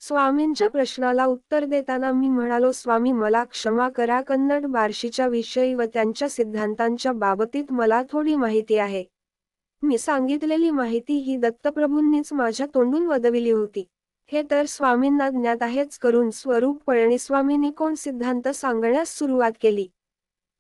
स्वामींच्या प्रश्नाला उत्तर देताना मी म्हणालो, स्वामी मला क्षमा करा, कन्नड बार्शीच्या विषयी व त्यांच्या सिद्धांतांच्या बाबतीत मला थोडी माहिती आहे. मी सांगितलेली माहिती ही दत्तप्रभूंनीच माझ्या तोंडून वदविली होती. हे तर स्वामींना ज्ञात आहेच. करून स्वरूप पळणीस्वामींनी कोण सिद्धांत सांगण्यास सुरुवात केली.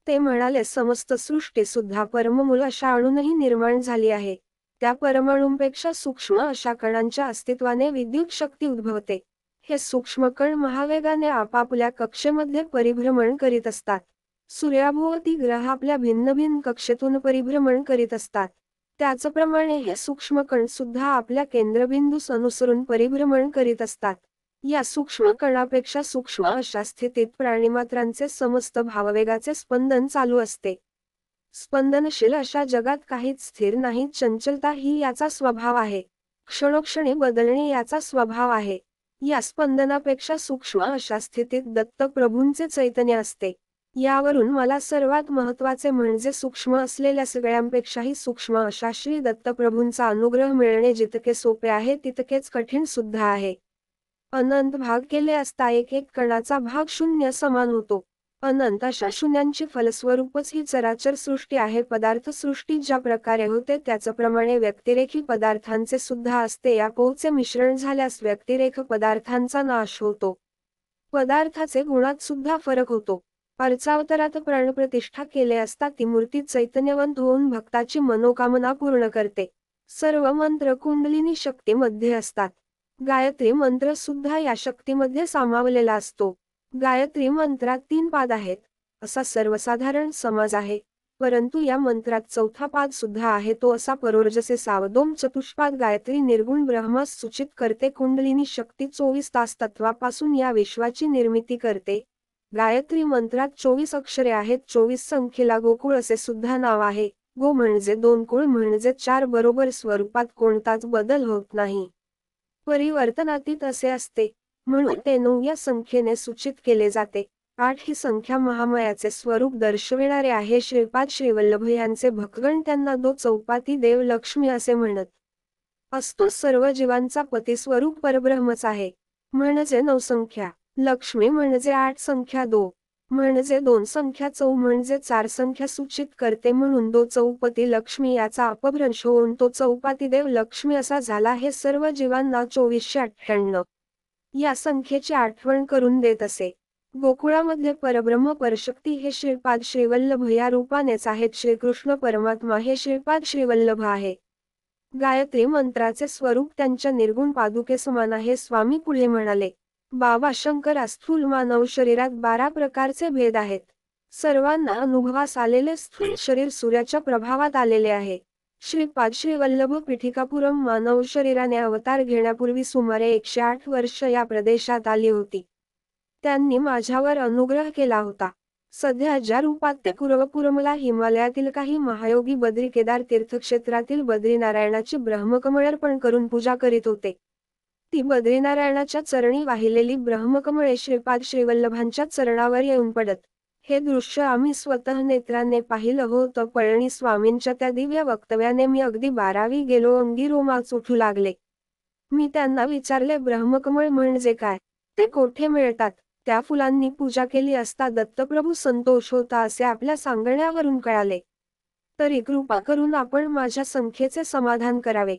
ते म्हणाले, समस्त सृष्टी सुद्धा परममूल अशा अणूनही निर्माण झाली आहे. त्या परमाणूंपेक्षा सूक्ष्म अशा कणांच्या अस्तित्वाने विद्युत शक्ती उद्भवते. हे सूक्ष्म कण महावेगाने आपापल्या कक्षेमध्ये परिभ्रमण करीत असतात. सूर्याभोवती ग्रह आपल्या भिन्न भिन्न कक्षेतून परिभ्रमण करीत असतात. त्याचप्रमाणे हे सूक्ष्म कण सुद्धा आपल्या केंद्रबिंदूस अनुसरून परिभ्रमण करीत असतात. या सूक्ष्म कणापेक्षा सूक्ष्म अशा स्थितीत प्राणिमात्रांचे समस्त भाववेगाचे स्पंदन चालू असते. स्पंदनशील अशा जगात काहीच स्थिर नाही. चंचलता ही याचा स्वभाव आहे. क्षणोक्षणी बदलणे याचा स्वभाव आहे. या स्पंदनापेक्षा सूक्ष्म अशा स्थितीत दत्तप्रभूंचे चैतन्य असते. यावरून मला सर्वात महत्त्वाचे म्हणजे सूक्ष्म असलेल्या सगळ्यांपेक्षाही सूक्ष्म अशा श्री दत्तप्रभूंचा अनुग्रह मिळणे जितके सोपे आहे तितकेच कठीण सुद्धा आहे. अनंत भाग केले असता एक एक कणाचा भाग शून्य समान होतो. अनंत अशा शून्यांची फलस्वरूपच ही चराचर सृष्टी आहे. पदार्थ सृष्टी ज्या प्रकारे होते त्याचप्रमाणे व्यक्तिरेखी पदार्थांचे सुद्धा असते. या पोहचे मिश्रण झाल्यास व्यक्तिरेख पदार्थांचा नाश होतो. पदार्थाचे गुणात सुद्धा फरक होतो. अर्चावतारात प्राणप्रतिष्ठा केले असता ती मूर्ती चैतन्यवंत होऊन भक्ताची मनोकामना पूर्ण करते. सर्व मंत्र कुंडलिनी शक्तीमध्ये असतात. गायत्री मंत्र सुद्धा या शक्तीमध्ये सामावलेला असतो. गायत्री मंत्रात 3 पाद आहेत असा सर्वसाधारण समज आहे, परंतु या मंत्रात 4था पाद सुद्धा आहे, तो असा परोर्जसे सावधोम चतुष्पाद. गायत्री निर्गुण ब्रह्मास सूचित करते. कुंडलिनी शक्ती 24 तास तत्वापासून या विश्वाची निर्मिती करते. गायत्री मंत्रात 24 अक्षरे आहेत. 24 संख्येला गोकुळ असे सुद्धा नाव आहे. गो म्हणजे 2, कुळ म्हणजे 4 बरोबर स्वरूपात कोणताच बदल होत नाही. परिवर्तनातीत असे असते, म्हणून ते 9 या संख्येने सूचित केले जाते. 8 ही संख्या महामायाचे स्वरूप दर्शविणारे आहे. श्रीपाद श्रीवल्लभ यांचे भक्तगण त्यांना दो चौपाती देव लक्ष्मी असे म्हणत असतो. सर्व जीवांचा पतिस्वरूप परब्रह्मच आहे, म्हणजे 9 संख्या. लक्ष्मी म्हणजे 8 संख्या, 2 म्हणजे 2 संख्या, चौ म्हणजे 4 संख्या सूचित करते. म्हणून दो चौपती लक्ष्मी याचा अपभ्रंश होऊन तो चौपाती देव लक्ष्मी असा झाला. हे सर्व जीवांना 2498 या संख्येची आठवण करून देत असे. गोकुळामध्ये परब्रह्म परशक्ती हे श्रीपाद श्रीवल्लभ या रूपानेच आहेत. श्रीकृष्ण परमात्मा हे श्रीपाद श्रीवल्लभ आहे. गायत्री मंत्राचे स्वरूप त्यांच्या निर्गुण पादुके समान आहे. स्वामी पुढे म्हणाले, बाबा शंकरा, स्थूल मानव शरीरात 12 प्रकारचे भेद आहेत. सर्वांना अनुभवास आलेले स्थूल शरीर सूर्याच्या प्रभावात आलेले आहे. श्रीपाद श्रीवल्लभ पीठिकापुरम मानव शरीराने अवतार घेण्यापूर्वी सुमारे 108 वर्ष या प्रदेशात आली होती. त्यांनी माझ्यावर अनुग्रह केला होता. सध्या ज्या रूपात ते कुरवपुरमला हिमालयातील काही महायोगी बद्री केदार तीर्थक्षेत्रातील बद्रीनारायणाची ब्रह्मकमळ अर्पण करून पूजा करीत होते. ती बद्रीनारायणाच्या चरणी वाहिलेली ब्रह्मकमळे श्रीपाद श्रीवल्लभांच्या चरणावर येऊन पडत. हे दृश्य आम्ही स्वतः नेत्राने पाहिलं होतं. पळणीस्वामींच्या त्या दिव्य वक्तव्याने मी अगदी 12वी गेलो. अंगी रोमांच उठू लागले. मी त्यांना विचारले, ब्रह्मकमळ म्हणजे काय? ते कोठे मिळतात? त्या फुलांनी पूजा केली असता दत्तप्रभू संतोष होता असे आपल्या सांगण्यावरून कळाले. तरी कृपा करून आपण माझ्या संख्येचे समाधान करावे.